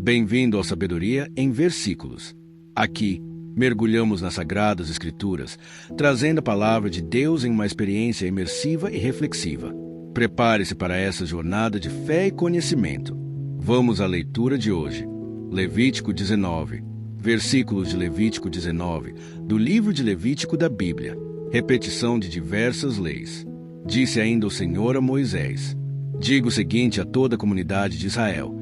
Bem-vindo ao Sabedoria em Versículos. Aqui, mergulhamos nas Sagradas Escrituras, trazendo a palavra de Deus em uma experiência imersiva e reflexiva. Prepare-se para essa jornada de fé e conhecimento. Vamos à leitura de hoje. Levítico 19. Versículos de Levítico 19, do livro de Levítico da Bíblia. Repetição de diversas leis. Disse ainda o Senhor a Moisés: diga o seguinte a toda a comunidade de Israel: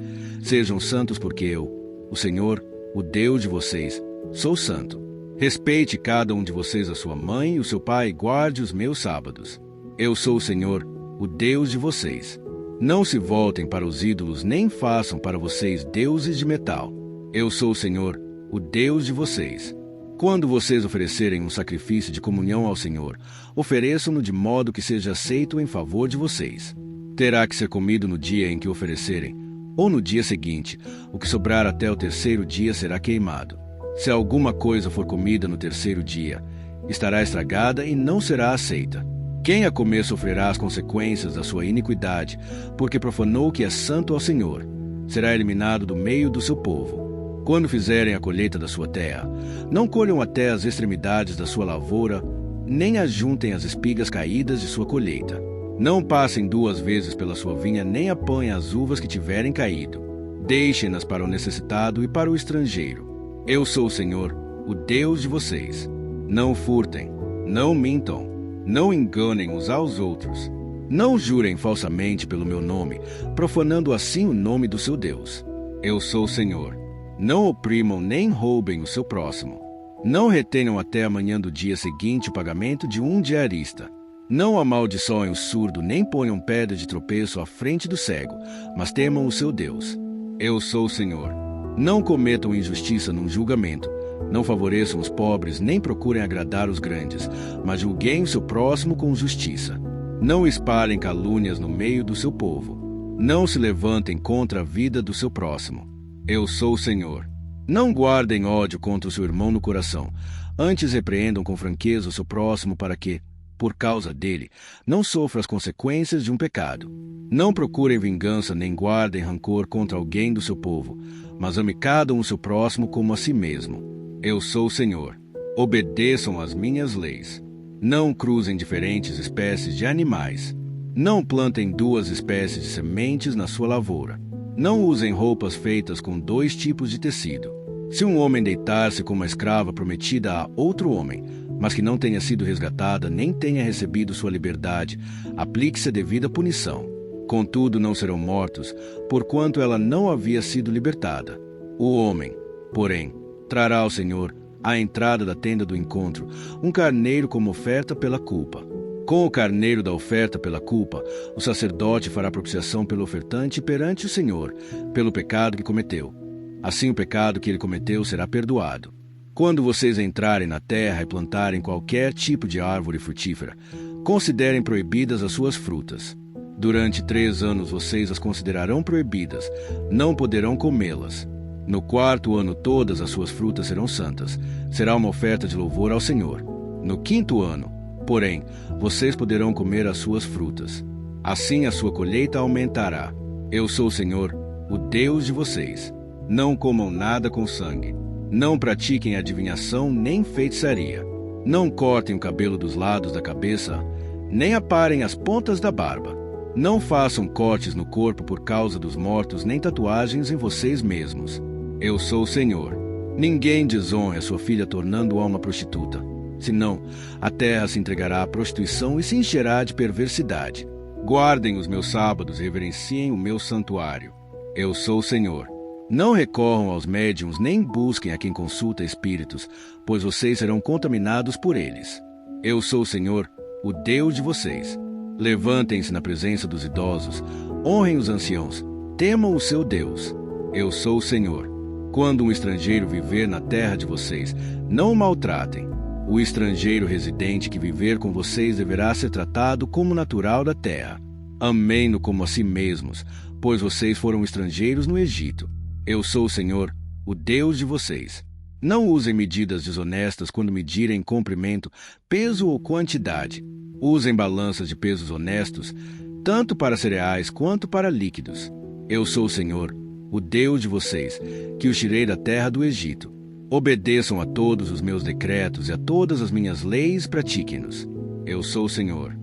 sejam santos porque eu, o Senhor, o Deus de vocês, sou santo. Respeite cada um de vocês a sua mãe e o seu pai e guarde os meus sábados. Eu sou o Senhor, o Deus de vocês. Não se voltem para os ídolos nem façam para vocês deuses de metal. Eu sou o Senhor, o Deus de vocês. Quando vocês oferecerem um sacrifício de comunhão ao Senhor, ofereçam-no de modo que seja aceito em favor de vocês. Terá que ser comido no dia em que oferecerem, ou no dia seguinte. O que sobrar até o terceiro dia será queimado. Se alguma coisa for comida no terceiro dia, estará estragada e não será aceita. Quem a comer sofrerá as consequências da sua iniquidade, porque profanou o que é santo ao Senhor. Será eliminado do meio do seu povo. Quando fizerem a colheita da sua terra, não colham até as extremidades da sua lavoura, nem ajuntem as espigas caídas de sua colheita. Não passem 2 vezes pela sua vinha, nem apanhem as uvas que tiverem caído. Deixem-nas para o necessitado e para o estrangeiro. Eu sou o Senhor, o Deus de vocês. Não furtem, não mintam, não enganem uns aos outros. Não jurem falsamente pelo meu nome, profanando assim o nome do seu Deus. Eu sou o Senhor. Não oprimam nem roubem o seu próximo. Não retenham até amanhã do dia seguinte o pagamento de um diarista. Não amaldiçoem o surdo, nem ponham pedra de tropeço à frente do cego, mas temam o seu Deus. Eu sou o Senhor. Não cometam injustiça num julgamento. Não favoreçam os pobres, nem procurem agradar os grandes, mas julguem o seu próximo com justiça. Não espalhem calúnias no meio do seu povo. Não se levantem contra a vida do seu próximo. Eu sou o Senhor. Não guardem ódio contra o seu irmão no coração. Antes repreendam com franqueza o seu próximo para que, por causa dele, não sofra as consequências de um pecado. Não procurem vingança nem guardem rancor contra alguém do seu povo, mas ame cada um o seu próximo como a si mesmo. Eu sou o Senhor. Obedeçam às minhas leis. Não cruzem diferentes espécies de animais. Não plantem 2 espécies de sementes na sua lavoura. Não usem roupas feitas com 2 tipos de tecido. Se um homem deitar-se com uma escrava prometida a outro homem, mas que não tenha sido resgatada nem tenha recebido sua liberdade, aplique-se a devida punição. Contudo, não serão mortos, porquanto ela não havia sido libertada. O homem, porém, trará ao Senhor, à entrada da tenda do encontro, um carneiro como oferta pela culpa. Com o carneiro da oferta pela culpa, o sacerdote fará propiciação pelo ofertante perante o Senhor, pelo pecado que cometeu. Assim o pecado que ele cometeu será perdoado. Quando vocês entrarem na terra e plantarem qualquer tipo de árvore frutífera, considerem proibidas as suas frutas. Durante 3 anos vocês as considerarão proibidas, não poderão comê-las. No 4º ano todas as suas frutas serão santas, será uma oferta de louvor ao Senhor. No 5º ano, porém, vocês poderão comer as suas frutas. Assim a sua colheita aumentará. Eu sou o Senhor, o Deus de vocês. Não comam nada com sangue. Não pratiquem adivinhação nem feitiçaria. Não cortem o cabelo dos lados da cabeça, nem aparem as pontas da barba. Não façam cortes no corpo por causa dos mortos, nem tatuagens em vocês mesmos. Eu sou o Senhor. Ninguém desonre a sua filha tornando-a uma prostituta. Senão, a terra se entregará à prostituição e se encherá de perversidade. Guardem os meus sábados e reverenciem o meu santuário. Eu sou o Senhor. Não recorram aos médiuns nem busquem a quem consulta espíritos, pois vocês serão contaminados por eles. Eu sou o Senhor, o Deus de vocês. Levantem-se na presença dos idosos, honrem os anciãos, temam o seu Deus. Eu sou o Senhor. Quando um estrangeiro viver na terra de vocês, não o maltratem. O estrangeiro residente que viver com vocês deverá ser tratado como natural da terra. Amem-no como a si mesmos, pois vocês foram estrangeiros no Egito. Eu sou o Senhor, o Deus de vocês. Não usem medidas desonestas quando medirem comprimento, peso ou quantidade. Usem balanças de pesos honestos, tanto para cereais quanto para líquidos. Eu sou o Senhor, o Deus de vocês, que os tirei da terra do Egito. Obedeçam a todos os meus decretos e a todas as minhas leis, pratiquem-nos. Eu sou o Senhor.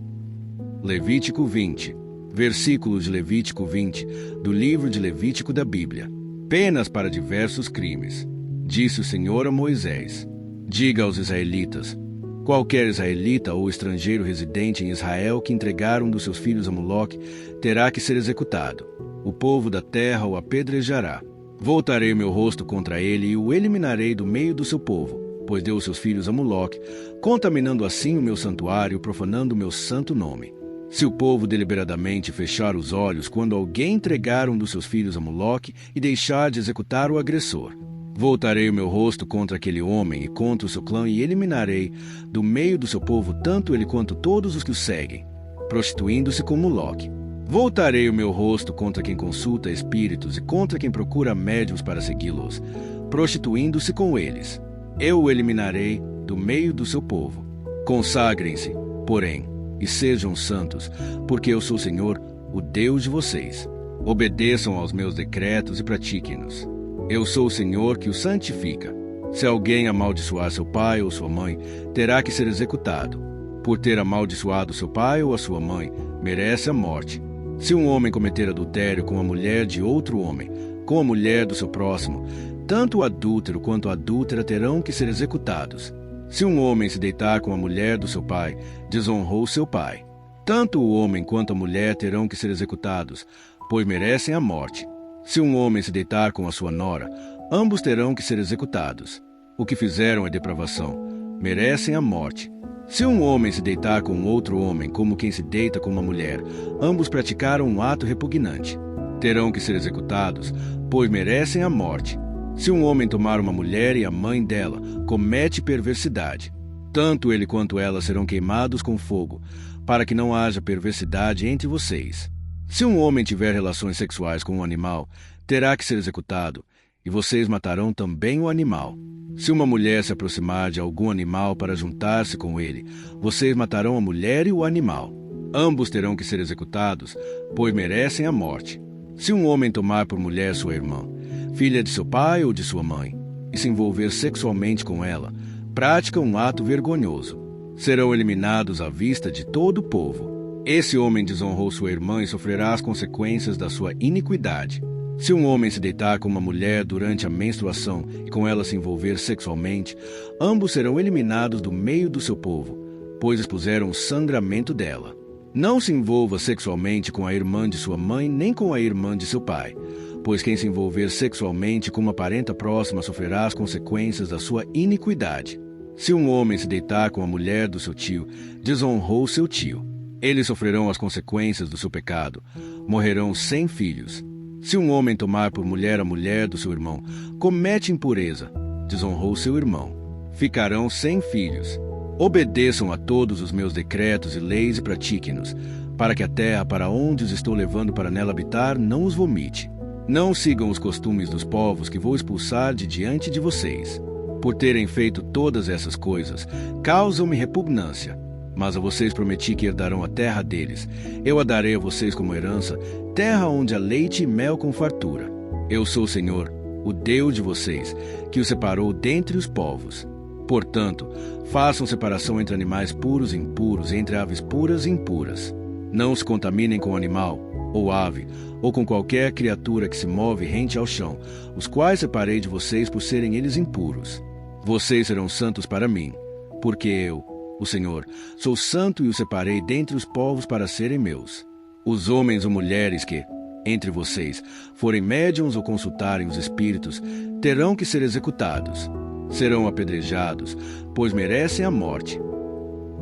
Levítico 20. Versículos de Levítico 20, do livro de Levítico da Bíblia. Penas para diversos crimes. Disse o Senhor a Moisés: diga aos israelitas: qualquer israelita ou estrangeiro residente em Israel que entregar um dos seus filhos a Moloque terá que ser executado. O povo da terra o apedrejará. Voltarei o meu rosto contra ele e o eliminarei do meio do seu povo, pois deu os seus filhos a Moloque, contaminando assim o meu santuário, profanando o meu santo nome. Se o povo deliberadamente fechar os olhos quando alguém entregar um dos seus filhos a Moloque e deixar de executar o agressor, voltarei o meu rosto contra aquele homem e contra o seu clã e eliminarei do meio do seu povo tanto ele quanto todos os que o seguem, prostituindo-se com Moloque. Voltarei o meu rosto contra quem consulta espíritos e contra quem procura médiuns para segui-los, prostituindo-se com eles. Eu o eliminarei do meio do seu povo. Consagrem-se, porém, e sejam santos, porque eu sou o Senhor, o Deus de vocês. Obedeçam aos meus decretos e pratiquem-nos. Eu sou o Senhor que os santifica. Se alguém amaldiçoar seu pai ou sua mãe, terá que ser executado. Por ter amaldiçoado seu pai ou a sua mãe, merece a morte. Se um homem cometer adultério com a mulher de outro homem, com a mulher do seu próximo, tanto o adúltero quanto a adúltera terão que ser executados. Se um homem se deitar com a mulher do seu pai, desonrou seu pai. Tanto o homem quanto a mulher terão que ser executados, pois merecem a morte. Se um homem se deitar com a sua nora, ambos terão que ser executados. O que fizeram é depravação, merecem a morte. Se um homem se deitar com outro homem, como quem se deita com uma mulher, ambos praticaram um ato repugnante. Terão que ser executados, pois merecem a morte. Se um homem tomar uma mulher e a mãe dela, comete perversidade. Tanto ele quanto ela serão queimados com fogo, para que não haja perversidade entre vocês. Se um homem tiver relações sexuais com um animal, terá que ser executado, e vocês matarão também o animal. Se uma mulher se aproximar de algum animal para juntar-se com ele, vocês matarão a mulher e o animal. Ambos terão que ser executados, pois merecem a morte. Se um homem tomar por mulher sua irmã, filha de seu pai ou de sua mãe, e se envolver sexualmente com ela, pratica um ato vergonhoso. Serão eliminados à vista de todo o povo. Esse homem desonrou sua irmã e sofrerá as consequências da sua iniquidade. Se um homem se deitar com uma mulher durante a menstruação e com ela se envolver sexualmente, ambos serão eliminados do meio do seu povo, pois expuseram o sangramento dela. Não se envolva sexualmente com a irmã de sua mãe nem com a irmã de seu pai, pois quem se envolver sexualmente com uma parenta próxima sofrerá as consequências da sua iniquidade. Se um homem se deitar com a mulher do seu tio, desonrou seu tio. Eles sofrerão as consequências do seu pecado, morrerão sem filhos. Se um homem tomar por mulher a mulher do seu irmão, comete impureza, desonrou seu irmão. Ficarão sem filhos. Obedeçam a todos os meus decretos e leis e pratiquem-nos, para que a terra para onde os estou levando para nela habitar não os vomite. Não sigam os costumes dos povos que vou expulsar de diante de vocês. Por terem feito todas essas coisas, causam-me repugnância. Mas a vocês prometi que herdarão a terra deles. Eu a darei a vocês como herança, terra onde há leite e mel com fartura. Eu sou o Senhor, o Deus de vocês, que os separou dentre os povos. Portanto, façam separação entre animais puros e impuros, entre aves puras e impuras. Não se contaminem com animal, ou ave, ou com qualquer criatura que se move rente ao chão, os quais separei de vocês por serem eles impuros. Vocês serão santos para mim, porque eu, o Senhor, sou santo e os separei dentre os povos para serem meus. Os homens ou mulheres que, entre vocês, forem médiuns ou consultarem os espíritos, terão que ser executados. Serão apedrejados, pois merecem a morte.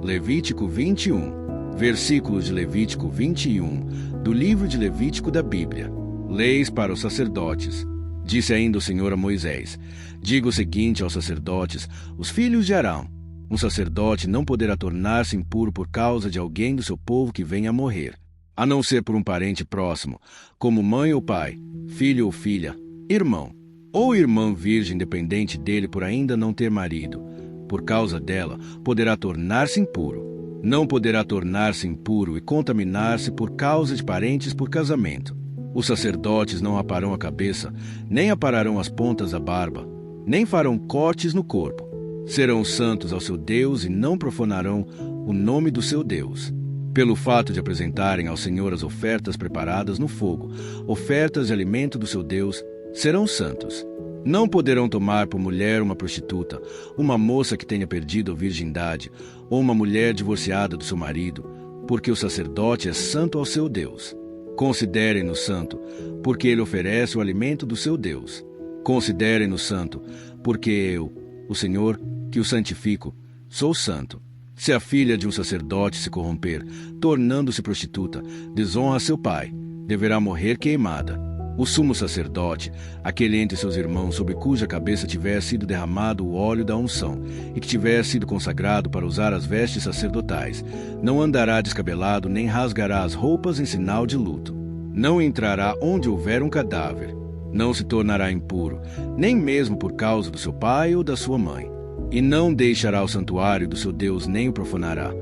Levítico 21, versículos de Levítico 21, do livro de Levítico da Bíblia. Leis para os sacerdotes. Disse ainda o Senhor a Moisés: diga o seguinte aos sacerdotes, os filhos de Arão: um sacerdote não poderá tornar-se impuro por causa de alguém do seu povo que venha a morrer, a não ser por um parente próximo, como mãe ou pai, filho ou filha, irmão, ou irmã virgem dependente dele por ainda não ter marido. Por causa dela, poderá tornar-se impuro. Não poderá tornar-se impuro e contaminar-se por causa de parentes por casamento. Os sacerdotes não aparam a cabeça, nem apararão as pontas da barba, nem farão cortes no corpo. Serão santos ao seu Deus e não profanarão o nome do seu Deus. Pelo fato de apresentarem ao Senhor as ofertas preparadas no fogo, ofertas de alimento do seu Deus, serão santos. Não poderão tomar por mulher uma prostituta, uma moça que tenha perdido a virgindade, ou uma mulher divorciada do seu marido, porque o sacerdote é santo ao seu Deus. Considerem-no santo, porque ele oferece o alimento do seu Deus. Considerem-no santo, porque eu, o Senhor, que o santifico, sou santo. Se a filha de um sacerdote se corromper, tornando-se prostituta, desonra seu pai, deverá morrer queimada. O sumo sacerdote, aquele entre seus irmãos sobre cuja cabeça tiver sido derramado o óleo da unção, e que tiver sido consagrado para usar as vestes sacerdotais, não andará descabelado nem rasgará as roupas em sinal de luto. Não entrará onde houver um cadáver. Não se tornará impuro, nem mesmo por causa do seu pai ou da sua mãe. E não deixará o santuário do seu Deus nem o profanará,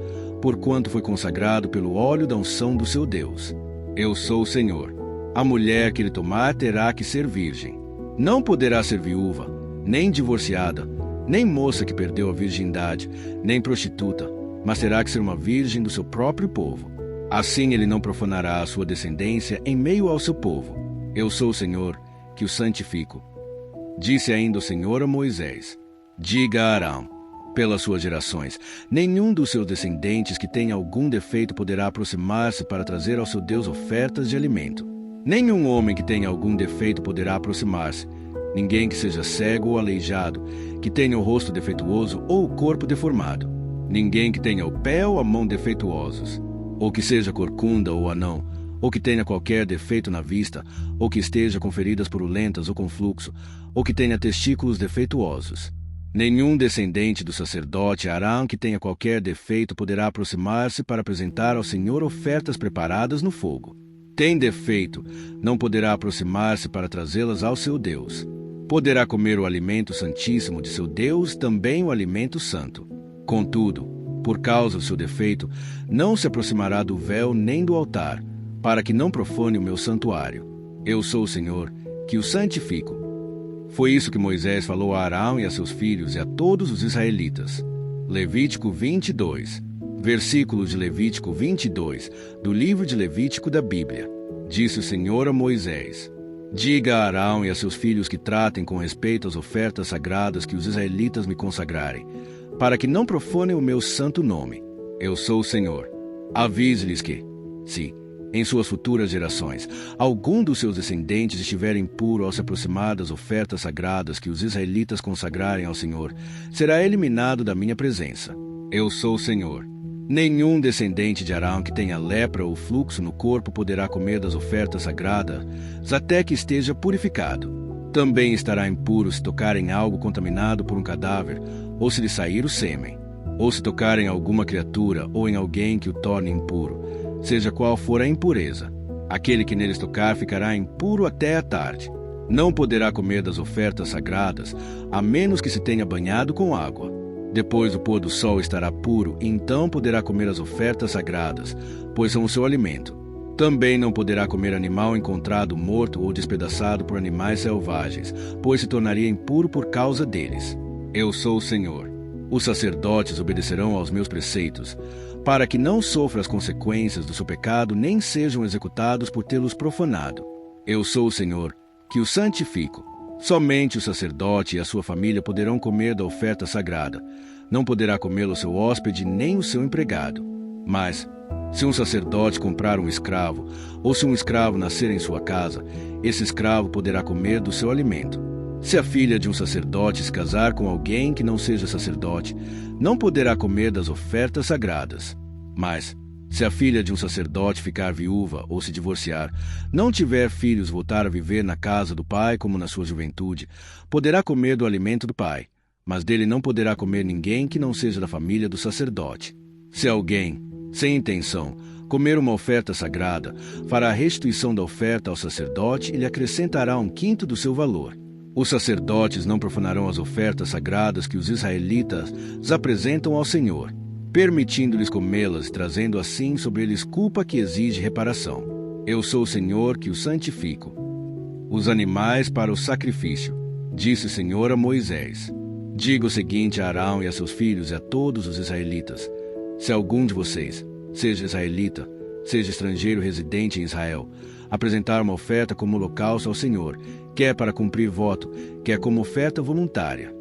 porquanto foi consagrado pelo óleo da unção do seu Deus. Eu sou o Senhor. A mulher que ele tomar terá que ser virgem. Não poderá ser viúva, nem divorciada, nem moça que perdeu a virgindade, nem prostituta, mas terá que ser uma virgem do seu próprio povo. Assim ele não profanará a sua descendência em meio ao seu povo. Eu sou o Senhor, que o santifico. Disse ainda o Senhor a Moisés: diga a Arão, pelas suas gerações, nenhum dos seus descendentes que tenha algum defeito poderá aproximar-se para trazer ao seu Deus ofertas de alimento. Nenhum homem que tenha algum defeito poderá aproximar-se. Ninguém que seja cego ou aleijado, que tenha o rosto defeituoso ou o corpo deformado. Ninguém que tenha o pé ou a mão defeituosos, ou que seja corcunda ou anão, ou que tenha qualquer defeito na vista, ou que esteja com feridas purulentas ou com fluxo, ou que tenha testículos defeituosos. Nenhum descendente do sacerdote Arão que tenha qualquer defeito poderá aproximar-se para apresentar ao Senhor ofertas preparadas no fogo. Tem defeito, não poderá aproximar-se para trazê-las ao seu Deus. Poderá comer o alimento santíssimo de seu Deus, também o alimento santo. Contudo, por causa do seu defeito, não se aproximará do véu nem do altar, para que não profane o meu santuário. Eu sou o Senhor, que o santifico. Foi isso que Moisés falou a Arão e a seus filhos e a todos os israelitas. Levítico 22. Versículos de Levítico 22, do livro de Levítico da Bíblia. Disse o Senhor a Moisés: diga a Arão e a seus filhos que tratem com respeito às ofertas sagradas que os israelitas me consagrarem, para que não profanem o meu santo nome. Eu sou o Senhor. Avise-lhes que, se, em suas futuras gerações, algum dos seus descendentes estiver impuro ao se aproximar das ofertas sagradas que os israelitas consagrarem ao Senhor, será eliminado da minha presença. Eu sou o Senhor. Nenhum descendente de Arão que tenha lepra ou fluxo no corpo poderá comer das ofertas sagradas até que esteja purificado. Também estará impuro se tocar em algo contaminado por um cadáver, ou se lhe sair o sêmen, ou se tocar em alguma criatura ou em alguém que o torne impuro, seja qual for a impureza. Aquele que neles tocar ficará impuro até a tarde. Não poderá comer das ofertas sagradas, a menos que se tenha banhado com água. Depois do pôr do sol estará puro, e então poderá comer as ofertas sagradas, pois são o seu alimento. Também não poderá comer animal encontrado morto ou despedaçado por animais selvagens, pois se tornaria impuro por causa deles. Eu sou o Senhor. Os sacerdotes obedecerão aos meus preceitos, para que não sofram as consequências do seu pecado, nem sejam executados por tê-los profanado. Eu sou o Senhor, que o santifico. Somente o sacerdote e a sua família poderão comer da oferta sagrada. Não poderá comê-lo o seu hóspede nem o seu empregado. Mas, se um sacerdote comprar um escravo, ou se um escravo nascer em sua casa, esse escravo poderá comer do seu alimento. Se a filha de um sacerdote se casar com alguém que não seja sacerdote, não poderá comer das ofertas sagradas. Mas, se a filha de um sacerdote ficar viúva ou se divorciar, não tiver filhos, voltar a viver na casa do pai como na sua juventude, poderá comer do alimento do pai, mas dele não poderá comer ninguém que não seja da família do sacerdote. Se alguém, sem intenção, comer uma oferta sagrada, fará a restituição da oferta ao sacerdote e lhe acrescentará 1/5 do seu valor. Os sacerdotes não profanarão as ofertas sagradas que os israelitas apresentam ao Senhor, permitindo-lhes comê-las e trazendo assim sobre eles culpa que exige reparação. Eu sou o Senhor que os santifico. Os animais para o sacrifício. Disse o Senhor a Moisés: diga o seguinte a Arão e a seus filhos e a todos os israelitas: se algum de vocês, seja israelita, seja estrangeiro residente em Israel, apresentar uma oferta como holocausto ao Senhor, quer para cumprir voto, quer como oferta voluntária,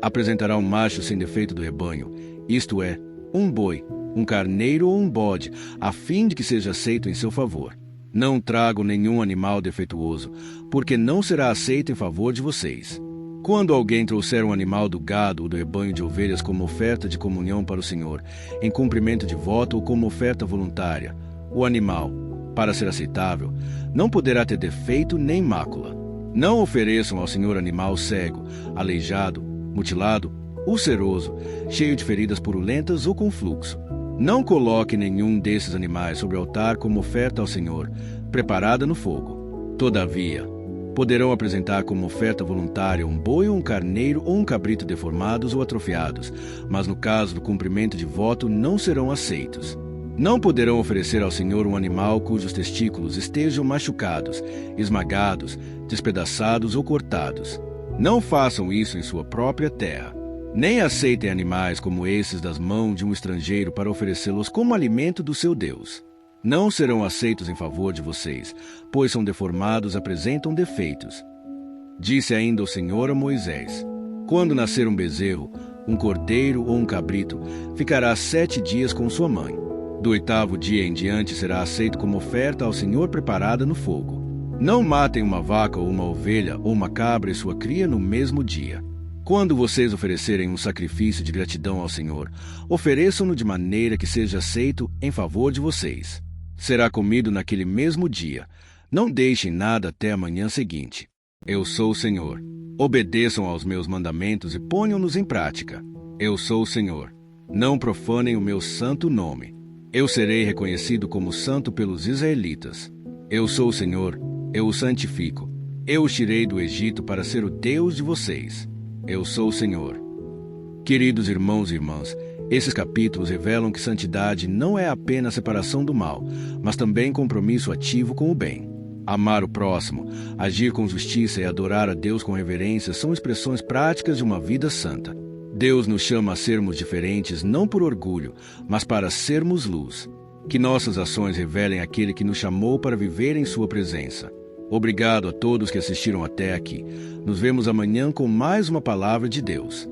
apresentará um macho sem defeito do rebanho, isto é, um boi, um carneiro ou um bode, a fim de que seja aceito em seu favor. Não tragam nenhum animal defeituoso, porque não será aceito em favor de vocês. Quando alguém trouxer um animal do gado ou do rebanho de ovelhas como oferta de comunhão para o Senhor, em cumprimento de voto ou como oferta voluntária, o animal, para ser aceitável, não poderá ter defeito nem mácula. Não ofereçam ao Senhor animal cego, aleijado, mutilado, ulceroso, cheio de feridas purulentas ou com fluxo. Não coloque nenhum desses animais sobre o altar como oferta ao Senhor, preparada no fogo. Todavia, poderão apresentar como oferta voluntária um boi ou um carneiro ou um cabrito deformados ou atrofiados, mas no caso do cumprimento de voto não serão aceitos. Não poderão oferecer ao Senhor um animal cujos testículos estejam machucados, esmagados, despedaçados ou cortados. Não façam isso em sua própria terra. Nem aceitem animais como esses das mãos de um estrangeiro para oferecê-los como alimento do seu Deus. Não serão aceitos em favor de vocês, pois são deformados, apresentam defeitos. Disse ainda o Senhor a Moisés: quando nascer um bezerro, um cordeiro ou um cabrito, ficará 7 dias com sua mãe. Do 8º dia em diante será aceito como oferta ao Senhor preparada no fogo. Não matem uma vaca ou uma ovelha ou uma cabra e sua cria no mesmo dia. Quando vocês oferecerem um sacrifício de gratidão ao Senhor, ofereçam-no de maneira que seja aceito em favor de vocês. Será comido naquele mesmo dia. Não deixem nada até a manhã seguinte. Eu sou o Senhor. Obedeçam aos meus mandamentos e ponham-nos em prática. Eu sou o Senhor. Não profanem o meu santo nome. Eu serei reconhecido como santo pelos israelitas. Eu sou o Senhor, eu os santifico. Eu os tirei do Egito para ser o Deus de vocês. Eu sou o Senhor. Queridos irmãos e irmãs, esses capítulos revelam que santidade não é apenas separação do mal, mas também compromisso ativo com o bem. Amar o próximo, agir com justiça e adorar a Deus com reverência são expressões práticas de uma vida santa. Deus nos chama a sermos diferentes não por orgulho, mas para sermos luz. Que nossas ações revelem aquele que nos chamou para viver em sua presença. Obrigado a todos que assistiram até aqui. Nos vemos amanhã com mais uma palavra de Deus.